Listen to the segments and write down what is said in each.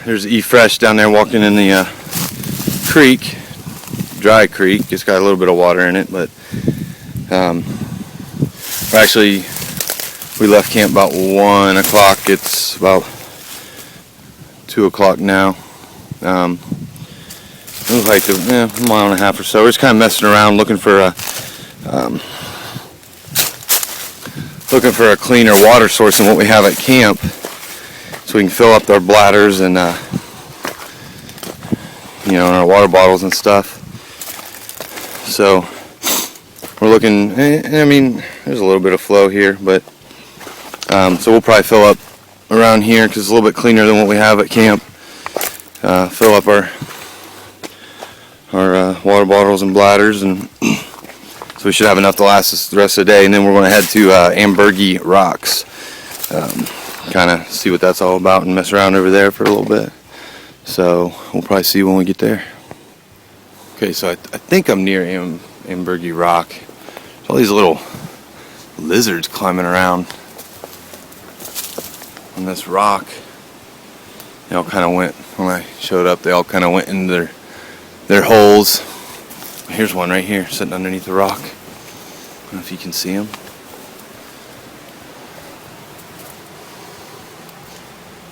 There's E Fresh down there walking in the creek, dry creek. It's got a little bit of water in it, but actually we left camp about 1 o'clock. It's about 2 o'clock now. We hiked a mile and a half or so. We're just kind of messing around, looking for a cleaner water source than what we have at camp, so we can fill up our bladders and our water bottles and stuff. So we're looking. I mean, there's a little bit of flow here, but so we'll probably fill up around here because it's a little bit cleaner than what we have at camp. Fill up our water bottles and bladders, and so we should have enough to last us the rest of the day. And then we're going to head to Ambergy Rocks, kind of see what that's all about and mess around over there for a little bit. So we'll probably see when we get there. Okay, so I think I'm near Ambergy Rock. There's all these little lizards climbing around on this rock. They all kind of went, when I showed up, they all kind of went into their holes. Here's one right here, sitting underneath the rock. I don't know if you can see him.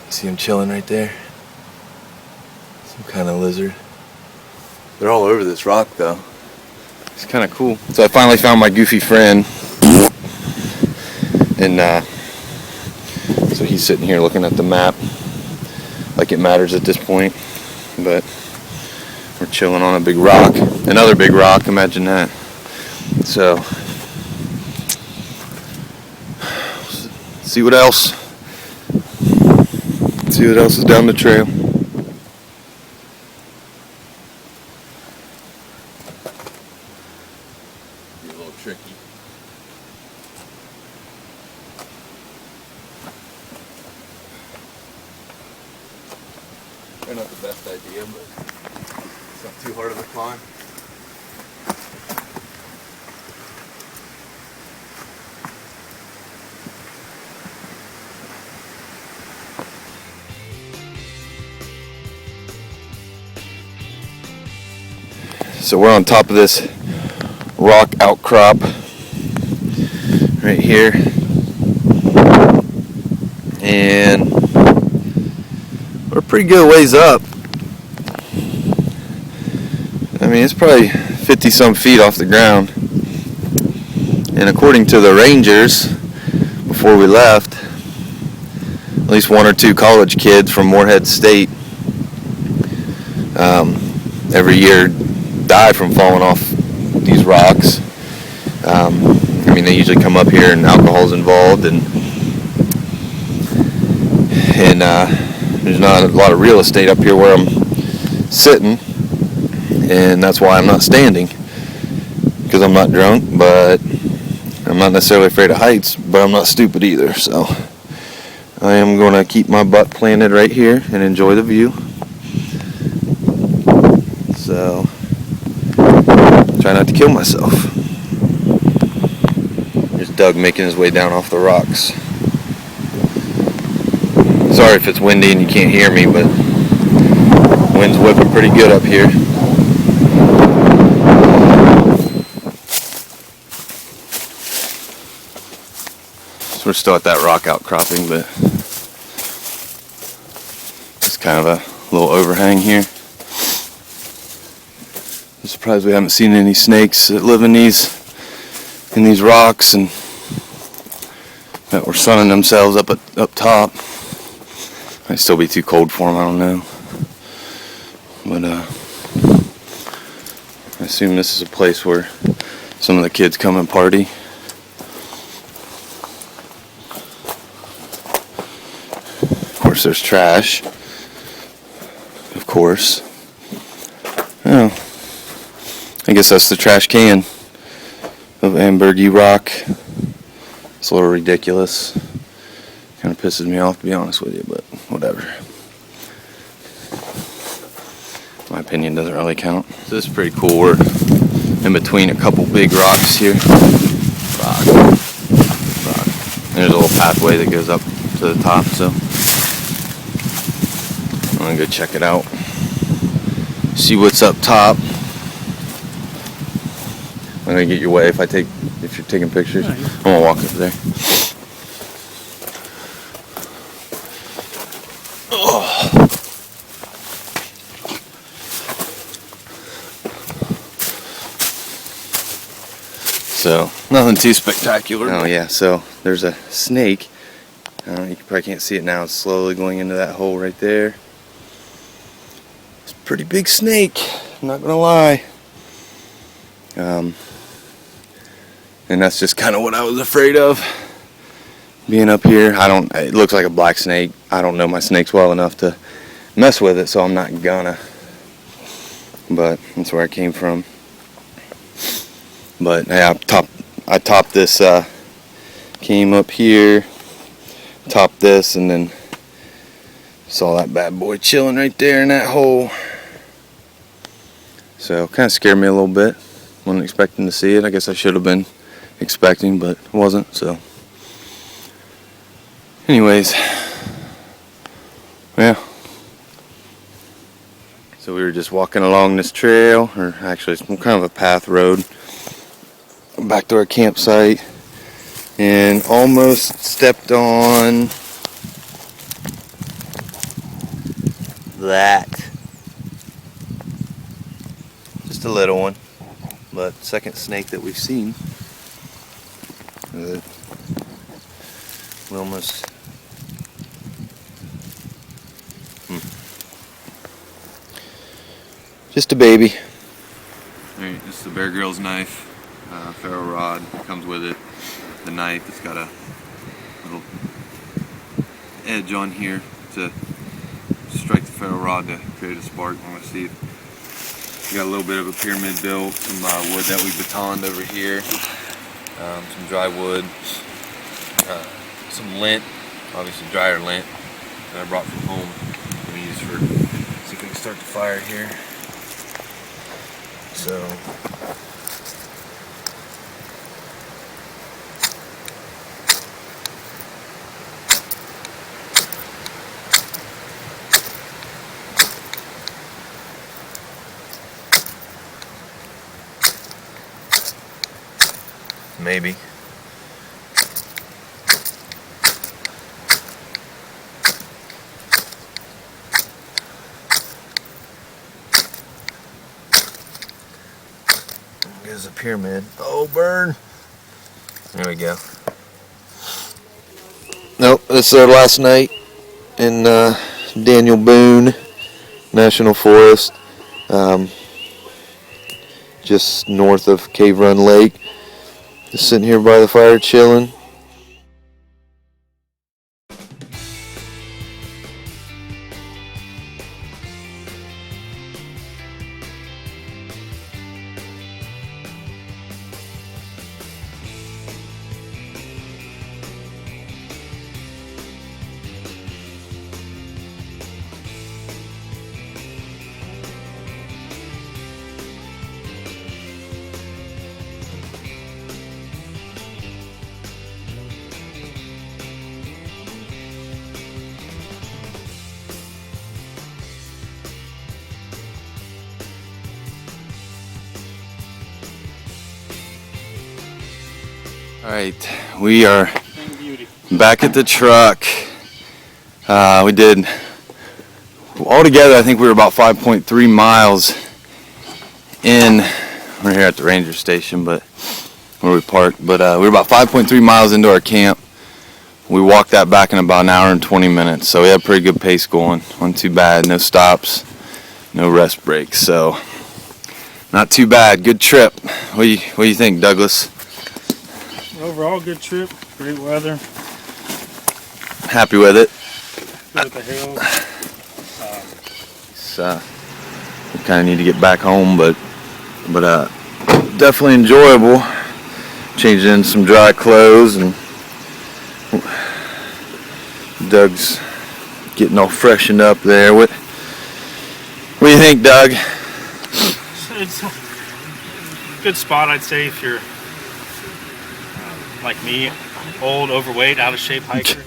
See him chilling right there? Some kind of lizard. They're all over this rock though. It's kind of cool. So I finally found my goofy friend. And so he's sitting here looking at the map like it matters at this point. But we're chilling on a big rock. Another big rock, imagine that. So, see what else is down the trail. Be a little tricky. Probably not the best idea, but it's not too hard of a climb. So we're on top of this rock outcrop right here, and we're pretty good ways up. I mean, it's probably 50 some feet off the ground, and according to the rangers before we left, at least 1 or 2 college kids from Morehead State every year die from falling off these rocks. I mean, they usually come up here and alcohol's involved, and there's not a lot of real estate up here where I'm sitting, and that's why I'm not standing, because I'm not drunk, but I'm not necessarily afraid of heights, but I'm not stupid either. So I am going to keep my butt planted right here and enjoy the view. So try not to kill myself. There's Doug making his way down off the rocks. Sorry if it's windy and you can't hear me, but the wind's whipping pretty good up here. So we're still at that rock outcropping, but it's kind of a little overhang here. I'm surprised we haven't seen any snakes that live in these rocks and that were sunning themselves up top. Might still be too cold for them, I don't know. But I assume this is a place where some of the kids come and party. Of course, there's trash. Of course. Oh. I guess that's the trash can of Ambergy Rock. It's a little ridiculous. Kind of pisses me off, to be honest with you, but whatever. My opinion doesn't really count. So this is pretty cool. We're in between a couple big rocks here. Rock. There's a little pathway that goes up to the top, so I'm gonna go check it out. See what's up top. I'm gonna get your way if you're taking pictures. I'm gonna walk up there. Oh. So nothing too spectacular. Oh yeah, so there's a snake. You probably can't see it now. It's slowly going into that hole right there. It's a pretty big snake, I'm not gonna lie. And that's just kind of what I was afraid of, being up here. It looks like a black snake. I don't know my snakes well enough to mess with it, so I'm not gonna. But that's where I came from. But yeah, I topped this, came up here, topped this, and then saw that bad boy chilling right there in that hole. So kind of scared me a little bit. Wasn't expecting to see it. I guess I should have been expecting, but wasn't. So anyways, yeah. So we were just walking along this trail, or actually it's kind of a path road, back to our campsite, and almost stepped on that. Just a little one, but second snake that we've seen. We almost just a baby. Alright, this is the Bear Grylls knife. Ferro rod comes with it. The knife, it's got a little edge on here to strike the ferro rod to create a spark. I'm going to see if we got a little bit of a pyramid built, some wood that we batoned over here, some dry wood, some lint, obviously dryer lint that I brought from home. I'm going to use for, see if we can start the fire here. So maybe. There's a pyramid. Oh, burn. There we go. Nope, this is our last night in Daniel Boone National Forest, just north of Cave Run Lake. Just sitting here by the fire chilling. Alright, we are back at the truck. We did, altogether I think we were about 5.3 miles in. We're here at the ranger station, but where we parked, but we were about 5.3 miles into our camp. We walked that back in about an hour and 20 minutes, so we had a pretty good pace going. Wasn't too bad, no stops, no rest breaks, so not too bad. Good trip. What do you think, Douglas? Overall, good trip. Great weather. Happy with it. Good with the hills. We kind of need to get back home, but definitely enjoyable. Changing in some dry clothes, and Doug's getting all freshened up there. What do you think, Doug? It's a good spot, I'd say, if you're like me, old, overweight, out of shape hiker.